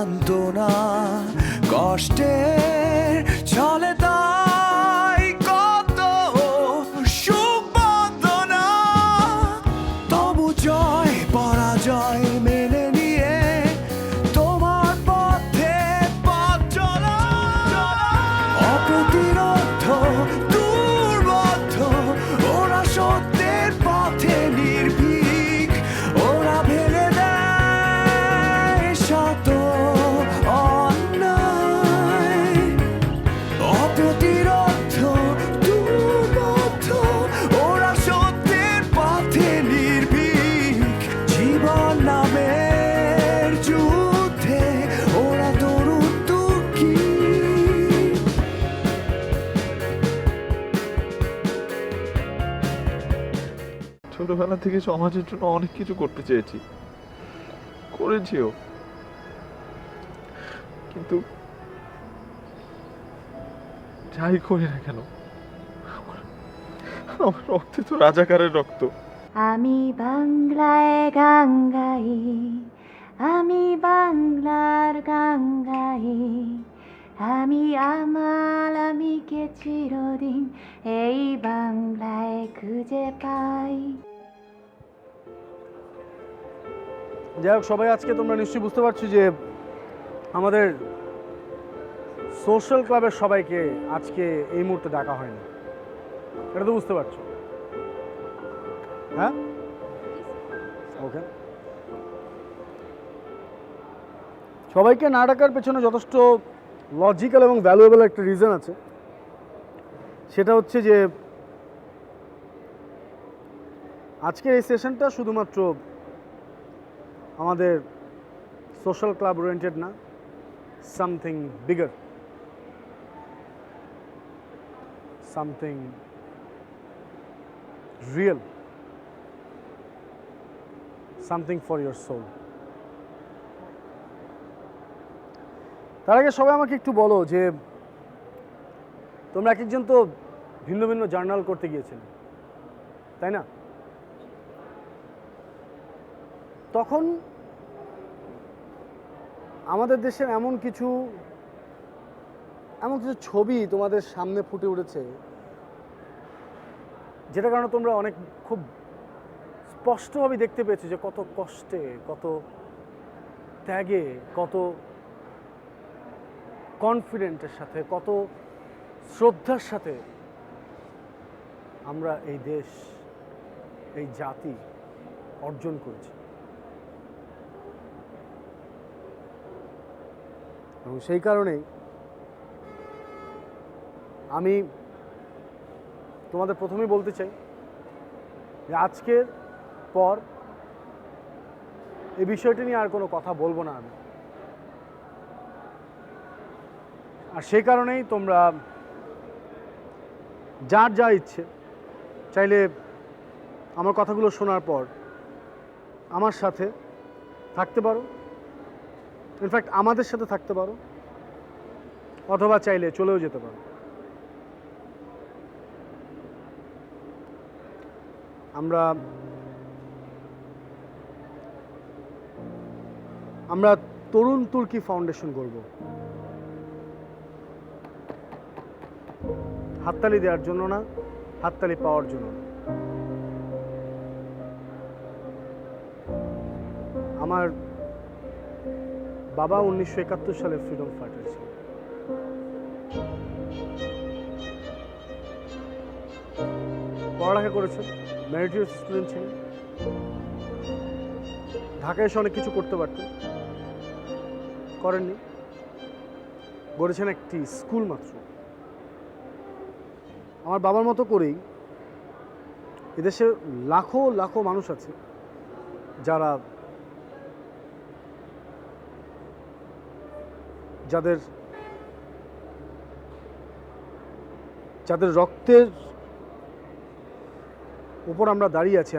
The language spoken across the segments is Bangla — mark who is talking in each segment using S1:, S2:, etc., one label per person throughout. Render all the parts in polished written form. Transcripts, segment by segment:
S1: সান্ত্বনা কষ্টের চলে তাই কত সুখ বন্দনা তবু জয় পরাজয় মেনে নিয়ে তোমার পথে পথ চলা অপ্রতিরোধ দুর্বোধ্য ওরা সত্যের পথে নির্ভীক ওরা ভেঙে দেয় শত অন্যায় অপ্রতিরোধ দুর্বোধ্য ওরা সত্যের পথে নির্ভীক জীবন নামের যুদ্ধে ওরা তরুণ দুঃখী
S2: ছোটবেলা থেকে সমাজের জন্য অনেক কিছু করতে চেয়েছি, করেছিও, কিন্তু যাই করি না কেন আমার রক্তে তো রাজাকারের রক্ত।
S3: আমি বাংলায় গান গাই, আমি বাংলার গান গাই, আমি আমাল আমিকে চিরদিন এই বাংলায় খুঁজে পাই।
S4: যাই হোক, সবাই আজকে তোমরা নিশ্চয়ই বুঝতে পারছো যে আমাদের সোশ্যাল ক্লাবের সবাইকে আজকে এই মুহূর্তে ডাকা হয়নি, এটা তো বুঝতে পারছো? হ্যাঁ, ওকে। সবাইকে না ডাকার পেছনে যথেষ্ট লজিক্যাল এবং ভ্যালুয়েবল একটা রিজন আছে। সেটা হচ্ছে যে আজকের এই সেশনটা শুধুমাত্র আমাদের সোশ্যাল ক্লাব ওরিয়েন্টেড না, something bigger, something real, something for your soul. তার আগে সবাই আমাকে একটু বলো যে তোমরা এক একজন তো ভিন্ন ভিন্ন জার্নাল করতে গিয়েছিলে, তাই না? তখন আমাদের দেশের এমন কিছু ছবি তোমাদের সামনে ফুটে উঠেছে যেটা কারণে তোমরা অনেক খুব স্পষ্টভাবে দেখতে পেয়েছো যে কত কষ্টে, কত ত্যাগে, কত কনফিডেন্টের সাথে, কত শ্রদ্ধার সাথে আমরা এই দেশ, এই জাতি অর্জন করেছি। এবং সেই কারণেই আমি তোমাদের প্রথমেই বলতে চাই যে আজকের পর এই বিষয়টি নিয়ে আর কোনো কথা বলবো না আমি। আর সেই কারণেই তোমরা যার যা ইচ্ছে চাইলে আমার কথাগুলো শোনার পর আমার সাথে থাকতে পারো, ইনফ্যাক্ট আমাদের সাথে থাকতে পারো, অথবা চাইলে চলেও যেতে পারো। আমরা তরুণ তুর্কি ফাউন্ডেশন করব, হাততালি দেওয়ার জন্য না, হাততালি পাওয়ার জন্য না। আমার বাবা 1971 সালে ফ্রিডম ফাইটার ছিল। পড়ালেখা করেছেন, মেরিটোরিয়াস স্টুডেন্ট ছিলেন, ঢাকায় এসে অনেক কিছু করতে পারতেন, করেননি, গড়েছেন একটি স্কুল মাত্র। আমার বাবার মতো করেই এদেশে লাখো লাখো মানুষ আছে যাদের রক্তের উপর আমরা দাঁড়িয়ে আছি।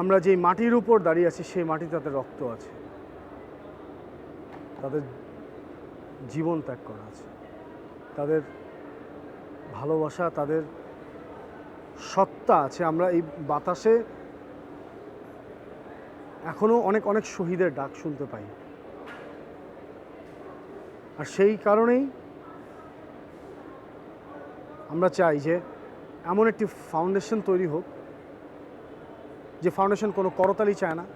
S4: আমরা যেই মাটির উপর দাঁড়িয়ে আছি সেই মাটি তাদের রক্ত আছে, তাদের জীবন ত্যাগ করা আছে, তাদের ভালোবাসা, তাদের সত্তা আছে। আমরা এই বাতাসে এখনো অনেক অনেক শহীদের ডাক শুনতে পাই। আর সেই কারণেই আমরা চাই যে এমন একটি ফাউন্ডেশন তৈরি হোক যে ফাউন্ডেশন কোনো করতালি চায় না,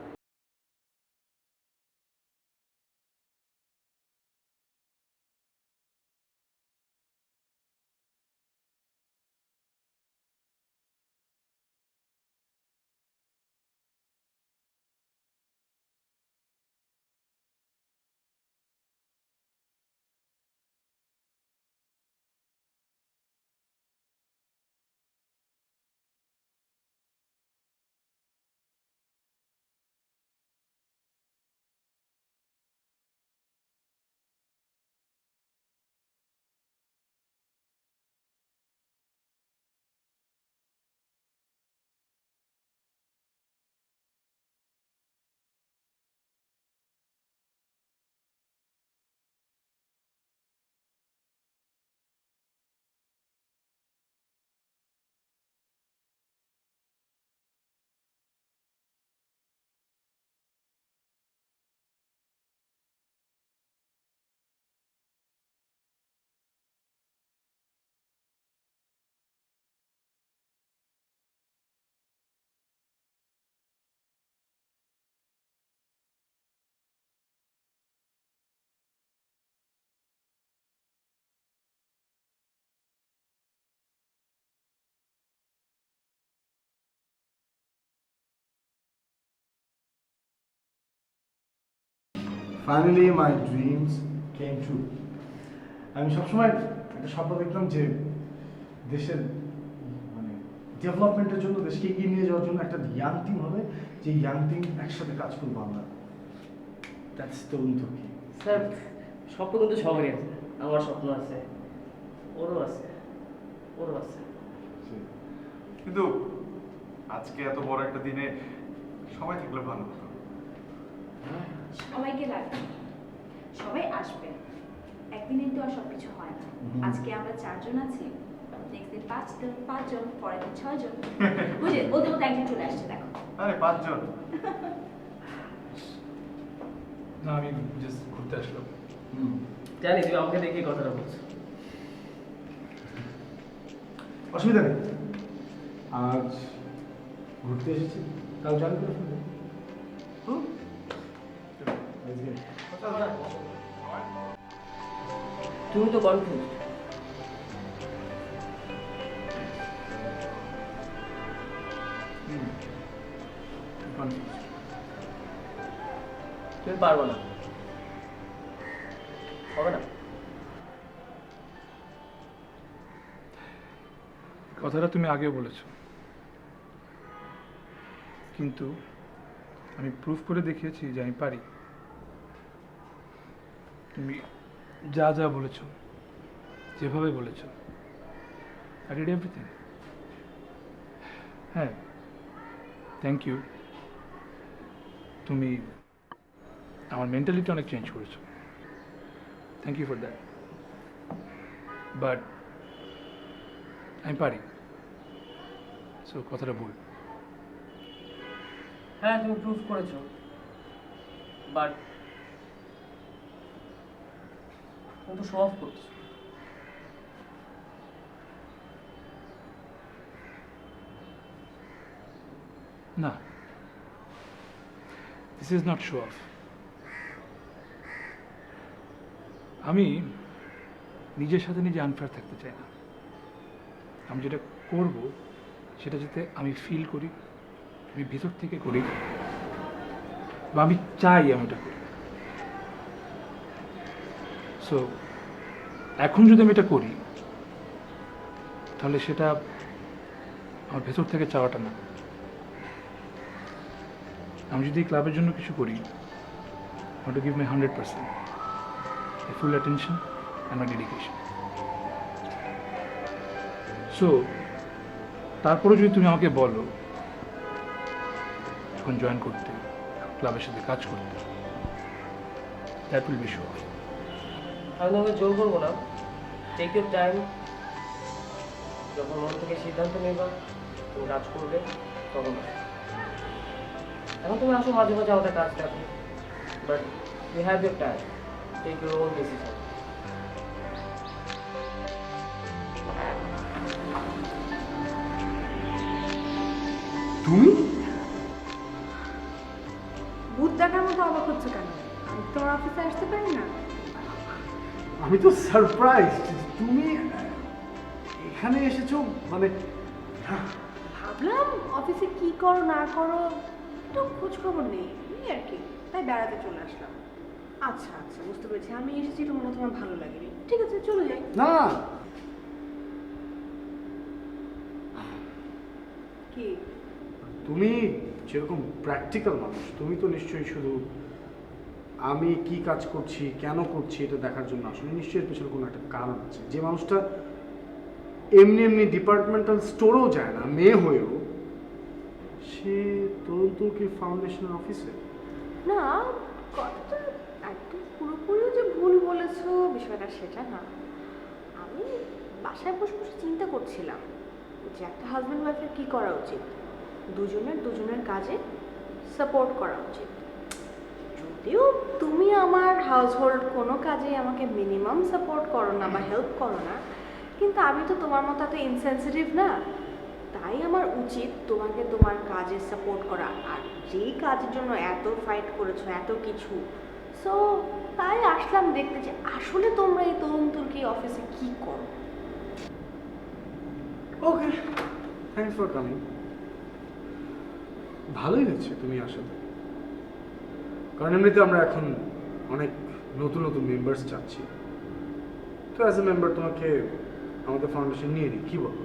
S5: ফাইনালি মাই ড্রিমস কেম ট্রু। আমি সবসময় একটা স্বপ্ন দেখতাম যে দেশের মানে ডেভেলপমেন্টের জন্য, দেশকে এগিয়ে নিয়ে যাওয়ার জন্য একটা ইয়াং টিম হবে, যে ইয়াং টিম একসাথে কাজ করবো আমরা। দ্যাটস তরুণ তুর্কি।
S6: স্যার, স্বপ্ন কিন্তু সবারই আছে। আমার স্বপ্ন আছে, ওরও আছে, ওরও আছে।
S2: কিন্তু আজকে এত বড় একটা দিনে সবাই থাকলে ভালো হতো।
S7: সবাইকে রাখবেন, সবাই আসবে। একদিনে তো আর সবকিছু হয় না। আজকে আমরা 4 জন আছি, নেক্সট দিন 5 জন, পরের দিন 6 জন। বুঝে বলতে বলতে একদিন চলে আসছে, দেখো।
S2: আরে 5 জন
S8: না, আমি জাস্ট ঘুরতে আসলাম।
S6: জানি তুমি আমাকে দেখে কথাটা বলছো।
S5: অসুবিধা নেই, আজ ঘুরতে এসেছি, কাল জয়েন করে ফেলবো।
S6: তুমি তো কনফিউজ। তুমি পারবো না, হবে না।
S8: কথাটা তুমি আগেও বলেছ, কিন্তু আমি প্রুফ করে দেখিয়েছি যে আমি পারি। তুমি যা যা বলেছ, যেভাবে বলেছ, আই ডিড এভরিথিং। হ্যাঁ, থ্যাংক ইউ। তুমি আমার মেন্টালিটি অনেক চেঞ্জ করেছো, thank you for that. But আমি পারি, সো কথাটা বল।
S6: হ্যাঁ, তুমি প্রুফ করেছো, বাট তুমি তো শো অফ করছো।
S8: না, this is not show off. আমি নিজের সাথে নিজে আনফেয়ার থাকতে চাই না। আমি যেটা করব সেটা যাতে আমি ফিল করি, আমি ভিতর থেকে করি, বা আমি চাই আমি ওটা করি। সো এখন যদি আমি এটা করি, তাহলে সেটা আমার ভেতর থেকে চাওয়াটা না। আমি যদি ক্লাবের জন্য কিছু করি, I want to give my 100%, my full attention and my dedication. So তারপরে যদি তুমি আমাকে বলো যখন জয়েন করতে, ক্লাবের সাথে কাজ করতে, that will be show off.
S6: আমি তোমাকে জোর করবো না, টেক ইউর টাইম। যখন মন থেকে সিদ্ধান্ত নেবা তুমি কাজ করবে, তখন এখন তুমি আসো মাঝে মাঝে আমাদের কাজ দেখো, but you have your time, take your own decision.
S5: তুমি?
S3: ভূত দেখার মতো অবাক হচ্ছে কেন? আমি তো তোমার অফিসে আসতে পারি না?
S5: আমি তো সারপ্রাইজড তুমি এখানে এসেছো, মানে
S3: ভাবলাম অফিসে কি করো না করো একটু খোঁজ খবর নেই, এই আর কি, তাই বেড়াতে চলে আসলাম। আচ্ছা আচ্ছা, বুঝতে পেরেছি, আমি এসেছি এটা মনে হয় তোমার ভালো লাগেনি। ঠিক আছে, চলে যাই।
S5: না
S3: কি?
S5: তুমি যেরকম প্র্যাকটিক্যাল মানুষ, তুমি তো নিশ্চয়ই শুধু আমি কি কাজ করছি কেন করছি এটা দেখার জন্য আসলে নিশ্চয়ই এর পেছনে কোনো একটা কারণ আছে। যে মানুষটা এমনি এমনি ডিপার্টমেন্টাল স্টোরেও যায় না মেয়ে হয়েও, সে তরুণ ফাউন্ডেশনের অফিসে।
S3: না, কথাটা একদম পুরোপুরি যে ভুল বলেছো বিষয়টা সেটা না। আমি বাসায় বসে বসে চিন্তা করছিলাম যে একটা হাজব্যান্ড ওয়াইফের কী করা উচিত, দুজনের কাজে সাপোর্ট করা উচিত। যদিও তুমি আমার হাউসহোল্ড কোনো কাজে আমাকে মিনিমাম সাপোর্ট করো না বা হেল্প করো না, কিন্তু আমি তো তোমার মতো এত ইনসেনসিটিভ না। তাই আমার উচিত তোমাকে তোমার কাজে সাপোর্ট করা, আর যেই কাজের জন্য এত ফাইট করেছো এত কিছু। সো তাই আসলাম দেখতে যে আসলে তোমরা এই তরুণ তুর্কি অফিসে কি করো।
S5: ওকে, থ্যাংকস ফর কামিং। ভালোই হয়েছে তুমি আসাতে, কারণ এমনিতে আমরা এখন অনেক নতুন নতুন মেম্বার্স চাচ্ছি। তো অ্যাজ এ মেম্বার তোমাকে আমাদের ফাউন্ডেশন নিয়ে নিই, কী বলো?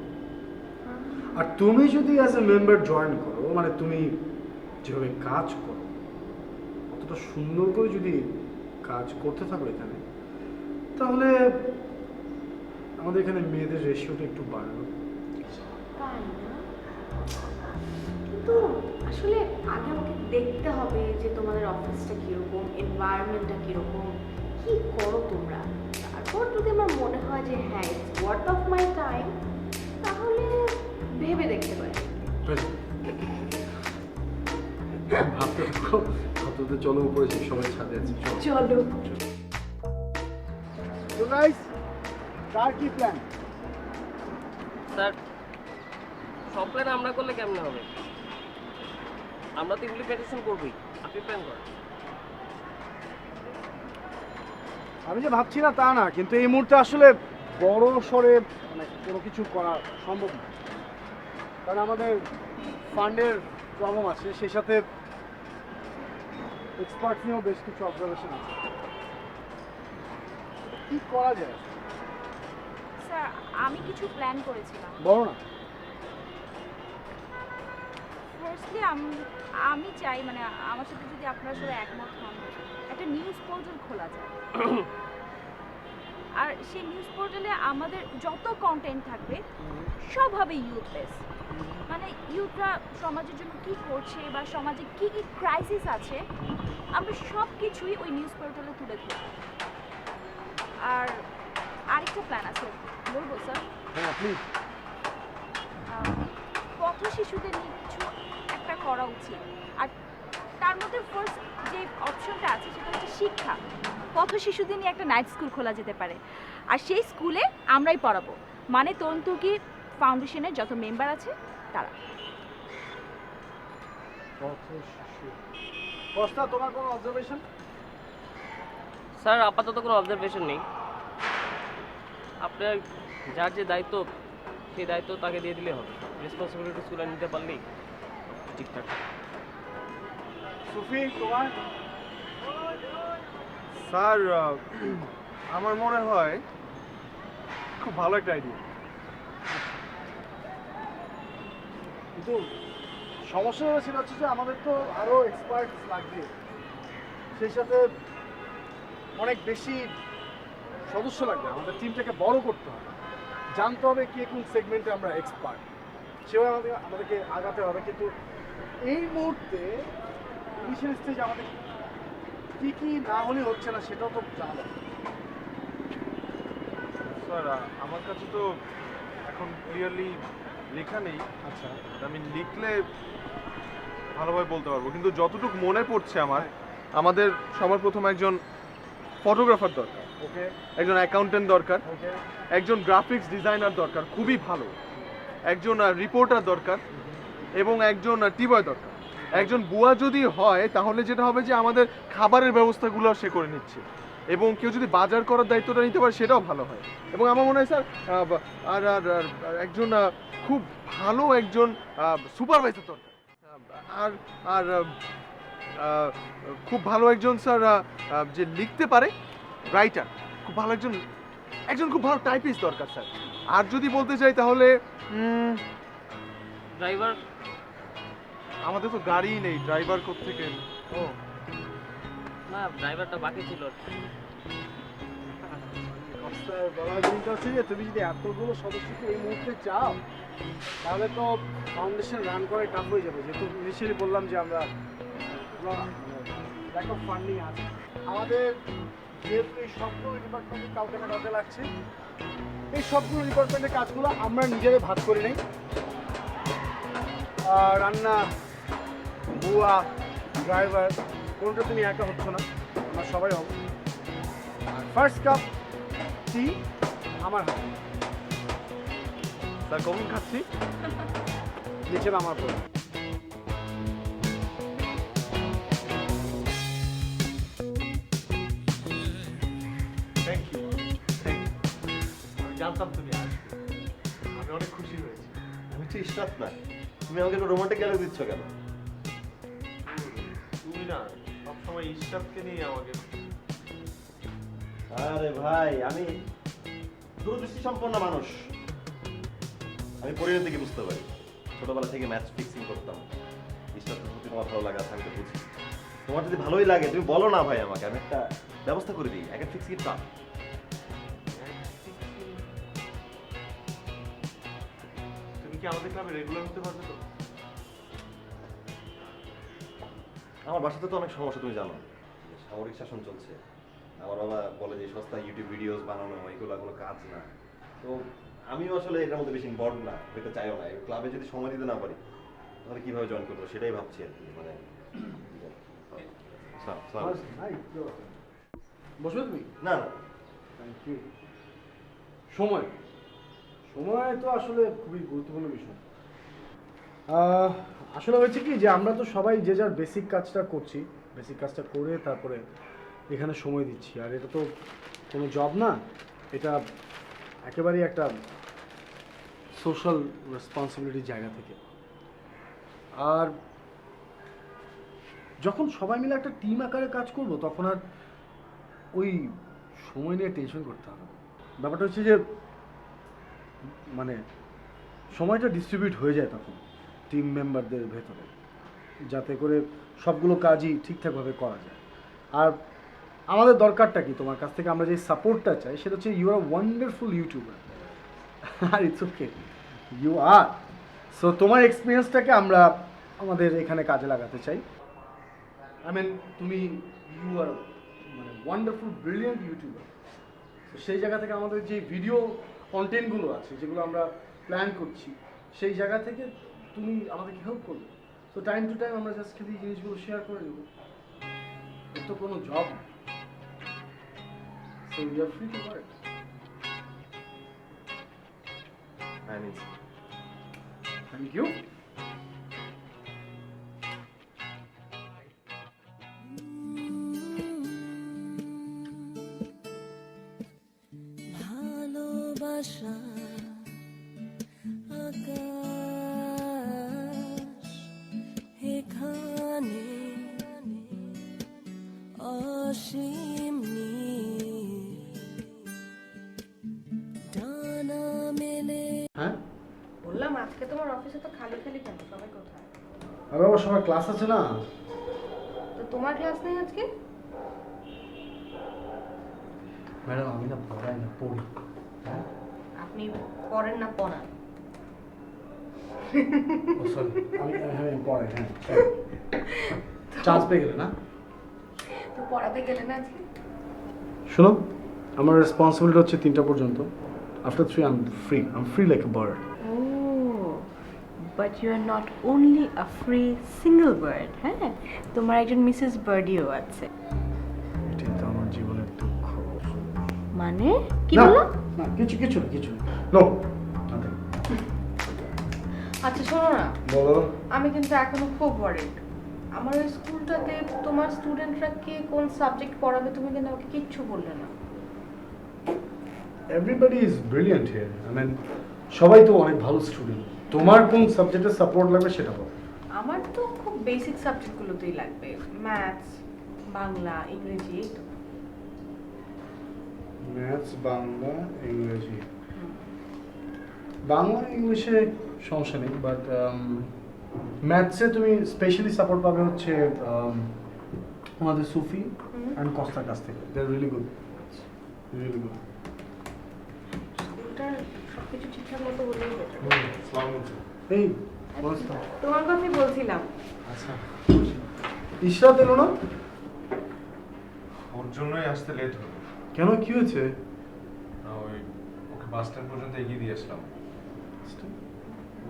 S5: আর তুমি যদি অ্যাজ এ মেম্বার জয়েন করো, মানে তুমি যেভাবে কাজ করো অতটা সুন্দর করে যদি কাজ করতে থাকো এখানে, তাহলে আমাদের এখানে মেয়েদের রেশিওটা একটু বাড়বে।
S3: তাই না? কিন্তু আসলে আগে আমাকে দেখতে হবে যে তোমাদের অফিসটা কীরকম, এনভায়রনমেন্টটা কীরকম, কী করো তোমরা। তারপর যদি আমার মনে হয় যে হ্যাঁ it's worth of my time, তাহলে ভেবে দেখতে পারি।
S5: ভাবতে থাকো, ভাবতে চলো উপরে যে সবাই ছাদে আছে।
S3: চলো।
S4: তো গাইস, কার কি প্ল্যান?
S6: স্যার, সব প্ল্যান আমরা করলে কেমনে হবে? আমরা তো ইমপ্লিমেন্টেশন করবই, আপনি প্ল্যান করেন।
S4: আমি যে ভাবছি না তা না, কিন্তু এই মুহূর্তে আসলে বড় সরে মানে কোনো কিছু করা সম্ভব না, কারণ আমাদের ফান্ডের প্রবলেম আছে, সেই সাথে এক্সপার্ট নিয়েও বেশ কিছু অবজারভেশন আছে। কি করা যায়?
S7: স্যার, আমি কিছু প্ল্যান করেছিলাম।
S4: বলো না।
S7: ফার্স্টলি আমি চাই, মানে আমার সাথে যদি আপনারা সবাই একমত হন, একটা নিউজ পোর্টাল খোলা যায়। আর সেই নিউজ পোর্টালে আমাদের যত কন্টেন্ট থাকবে সব হবে ইউথ বেস। মানে ইউথরা সমাজের জন্য কি করছে বা সমাজে কি কি ক্রাইসিস আছে, আমরা সব কিছুই ওই নিউজ পোর্টালে তুলে ধরব। আর আরেকটা প্ল্যান আছে, বলবো স্যার?
S4: হ্যাঁ প্লিজ।
S7: পথ শিশুদের নিয়ে কিছু একটা করা উচিত। আর তার মধ্যে ফার্স্ট যে অপশনটা আছে সেটা হচ্ছে শিক্ষা। পথ শিশুদের নিয়ে একটা নাইট স্কুল খোলা যেতে পারে, আর সেই স্কুলে আমরাই পড়াবো, মানে তরুণ তুর্কি ফাউন্ডেশনের যত মেম্বার আছে তারা।
S4: কস্তা, তোমার কোনো অবজারভেশন?
S6: স্যার, আপাতত কোনো অবজারভেশন নেই। আপনার যার যে দায়িত্ব সেই দায়িত্ব তাকে দিয়ে দিলে হবে, রেসপন্সিবিলিটি স্কুলে নিতে পারলেই ঠিকঠাক।
S4: সুফি, তোমার?
S2: স্যার, আমার মনে হয় খুব ভালো একটা আইডিয়া,
S4: কিন্তু সমস্যা সেটা হচ্ছে যে আমাদের তো আরো এক্সপার্ট লাগবে, সেই সাথে অনেক বেশি সদস্য লাগবে। আমাদের টিমটাকে বড় করতে হবে, জানতে হবে কে কোন সেগমেন্টে আমরা এক্সপার্ট, সেভাবে আমাদেরকে আগাতে হবে। কিন্তু এই মুহূর্তে ইনিশিয়াল স্টেজ আমাদের কি কি না হলে হচ্ছে না সেটাও তো জানা দরকার।
S2: স্যার আমার কাছে তো এখন ক্লিয়ারলি লেখা নেই।
S4: আচ্ছা,
S2: আমি লিখলে ভালোভাবে বলতে পারবো, কিন্তু যতটুকু মনে পড়ছে আমার, আমাদের সবার প্রথম একজন ফটোগ্রাফার দরকার,
S4: ওকে
S2: একজন অ্যাকাউন্টেন্ট দরকার,
S4: ওকে
S2: একজন গ্রাফিক্স ডিজাইনার দরকার খুবই ভালো, একজন রিপোর্টার দরকার, এবং একজন টি বয় দরকার। একজন বুয়া যদি হয় তাহলে যেটা হবে যে আমাদের খাবারের ব্যবস্থাগুলো সে করে নিচ্ছে, এবং কেউ যদি বাজার করার দায়িত্বটা নিতে পারে সেটাও ভালো হয়। এবং আমার মনে হয় স্যার আর আর আর একজন খুব ভালো একজন সুপারভাইজার দরকার, আর আর খুব ভালো একজন স্যার যে লিখতে পারে, রাইটার, খুব ভালো একজন খুব ভালো টাইপিস্ট দরকার স্যার। আর যদি বলতে চাই তাহলে
S6: ড্রাইভার?
S2: আমাদের তো গাড়িই নেই, ড্রাইভার কোত্থেকে?
S6: ও না, ড্রাইভারটা বাকি ছিল।
S4: বলার জিনিসটা হচ্ছে যে তুমি যদি এতগুলো সদস্যকে এই মুহূর্তে চাও তাহলে তো ফাউন্ডেশন রান করাই টাফ হয়ে যাবে। যেহেতু ইনিশিয়ালি বললাম যে আমরা ল্যাক অফ ফান্ডিং আছে আমাদের, যেহেতু এই সবগুলো ডিপার্টমেন্টে কাউকে না কাউকে লাগছে, এই সবগুলো ডিপার্টমেন্টের কাজগুলো আমরা নিজেরাই ভাগ করে নেই। রান্না, বুয়া, ড্রাইভার, কোনটা তুমি একা হচ্ছ না, আমরা সবাই হব। আর ফার্স্ট কাপ টি আমার হাতে,
S2: স্যার কখন খাচ্ছি?
S4: নিচে নামার পর।
S2: থ্যাংক ইউ, আমি জানতাম তুমি আসবে, আমি অনেক খুশি হয়েছি।
S9: আমি তো ইশরাত না, তুমি আমাকে একটু রোমান্টিক ডায়লগ দিচ্ছ কেন?
S2: তুমি না সবসময় ঈশ্বরকে নিয়ে আমাকে।
S9: আরে ভাই, আমি দূরদৃষ্টি সম্পন্ন মানুষ, আমি পরিণতি থেকে বুঝতে পারি। ছোটবেলা থেকে ম্যাচ ফিক্সিং করতাম। ইশরাতের প্রতি তোমার ভালো লাগা আছে, আমি তো বুঝি। তোমার যদি ভালোই লাগে তুমি বলো না ভাই আমাকে, আমি একটা ব্যবস্থা করে দিই। একটা ফিক্স ইট আপ।
S2: তুমি কি আমাদের ক্লাবে রেগুলার হতে পারবে তো?
S9: আমার বাসাতে তো অনেক সমস্যা, তুমি জানো, সামরিক শাসন চলছে। আমার বাবা বলে যে সস্তা ইউটিউব ভিডিওস বানানো এগুলো কোনো কাজ না। তো আমিও আসলে এটার মধ্যে বেশি ইনভলভ না, এটা চাইও না। ক্লাবে যদি সময় দিতে না পারি তাহলে কিভাবে জয়েন করবো সেটাই ভাবছি আর কি। মানে
S4: বসবে তুমি?
S9: না না,
S4: থ্যাংক ইউ। সময় সময় তো আসলে খুবই গুরুত্বপূর্ণ বিষয়। আসলে হয়েছে কি যে আমরা তো সবাই যে যার বেসিক কাজটা করছি, বেসিক কাজটা করে তারপরে এখানে সময় দিচ্ছি। আর এটা তো কোনো জব না, এটা একেবারেই একটা সোশ্যাল রেসপন্সিবিলিটির জায়গা থেকে। আর যখন সবাই মিলে একটা টিম আকারে কাজ করব তখন আর ওই সময় নিয়ে টেনশন করতে হবে। ব্যাপারটা হচ্ছে যে মানে সময়টা ডিস্ট্রিবিউট হয়ে যায় তখন টিম মেম্বারদের ভেতরে, যাতে করে সবগুলো কাজই ঠিকঠাকভাবে করা যায়। আর আমাদের দরকারটা কি তোমার কাছ থেকে, আমরা যে সাপোর্টটা চাই সেটা হচ্ছে ইউ আর ওয়ান্ডারফুল ইউটিউবার। আর it's okay, you are. So তোমার এক্সপিরিয়েন্সটাকে আমরা আমাদের এখানে কাজে লাগাতে চাই। আই মিন তুমি ইউ আর মানে ওয়ান্ডারফুল ব্রিলিয়েন্ট ইউটিউবার। তো সেই জায়গা থেকে আমাদের যে ভিডিও কন্টেন্টগুলো আছে যেগুলো আমরা প্ল্যান করছি, সেই জায়গা থেকে তুমি আমাদেরকে হেল্প করবে। সো টাইম টু টাইম আমরা জাস্ট খালি জিনিসগুলো শেয়ার করে নেব। এর তো কোনো জব না। So you are free to work. Thank you.
S10: ভালোবাসা আকাশ এখানে অসীম ডানা মেলে।
S4: হ্যাঁ,
S3: বললাম আজকে তোমার অফিসে তো খালি খালি কেন, সবাই কোথায়?
S4: আর বাবা সবার ক্লাস আছে না।
S3: তো তোমার ক্লাস নেই আজকে?
S4: ম্যাডাম আমি না পড়াই না, পড়ি।
S3: আপনি পড়েন না পড়ান?
S4: আমি পড়াই, হ্যাঁ। চান্স পেয়ে গেলে না।
S3: তো পড়াতে গেলে না আজকে?
S4: শোনো, আমার রেসপন্সিবিলিটি হচ্ছে 3টা পর্যন্ত। After 3 I am free like a bird.
S7: Oh, but you are not only a free single bird, হ্যাঁ, তোমার একজন মিসেস বার্ডিও আছে।
S4: এটাই তো আমার জীবনের দুঃখ।
S7: মানে কি
S4: না,
S7: বলো?
S4: না কিছু না। No, nothing.
S3: আচ্ছা শোনো না,
S5: বলো।
S3: আমি কিন্তু এখনো খুব ওয়ারিড। আমার ওই স্কুলটাতে তোমার স্টুডেন্টরা কে কোন সাবজেক্ট পড়াবে তুমি কিন্তু আমাকে কিচ্ছু বললে না।
S4: Everybody is brilliant here. I mean সবাই তো অনেক ভালো স্টুডেন্ট। তোমার কোন সাবজেক্টের সাপোর্ট লাগবে সেটা বলো।
S3: আমার তো খুব বেসিক সাবজেক্টগুলোতেই লাগবে, ম্যাথস, বাংলা, ইংরেজি। এই তো।
S4: ম্যাথস, বাংলা, ইংরেজি। বাংলা ইংলিশে সমস্যা নেই, বাট ম্যাথসে তুমি স্পেশালি সাপোর্ট পাবে হচ্ছে আমাদের সুফি অ্যান্ড কস্তার কাছ থেকে। They are really good, really good.
S3: স্কুলটার সবকিছু ঠিকঠাক মতো বললেই হতো।
S4: এই অবস্থা।
S3: তোমার কথাই বলছিলাম।
S4: আচ্ছা, ইশরাত এলো না?
S11: ওর জন্যই আসতে লেট হলো।
S4: কেন, কি হয়েছে?
S11: ওই ওকে বাস স্ট্যান্ড পর্যন্ত এগিয়ে দিয়ে আসলাম।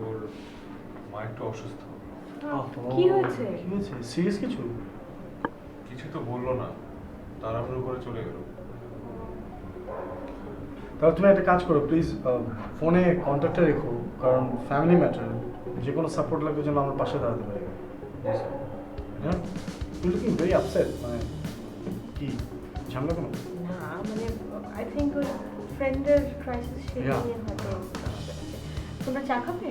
S11: ওর মা একটু অসুস্থ।
S3: কি হয়েছে?
S4: কি হয়েছে? সিরিয়াস কিছু?
S11: কিছু তো বললো না, তাড়াহুড়ো করে চলে গেল।
S4: তাহলে তুমি একটা কাজ করো প্লিজ, ফোনে কন্ট্যাক্টে রেখো, কারণ ফ্যামিলি ম্যাটার, যে কোনো সাপোর্ট লাগবে যেন আমার পাশে দাঁড়াতে পারি। হ্যাঁ, ইউ লুকিং ভেরি আপসেট। মানে কি ঝামেলা কোনো?
S3: না মানে আই থিঙ্ক ওই ফ্রেন্ডের ক্রাইসিস সেটা
S4: Yeah.
S3: নিয়ে হয়তো। তোমরা চা খাবে?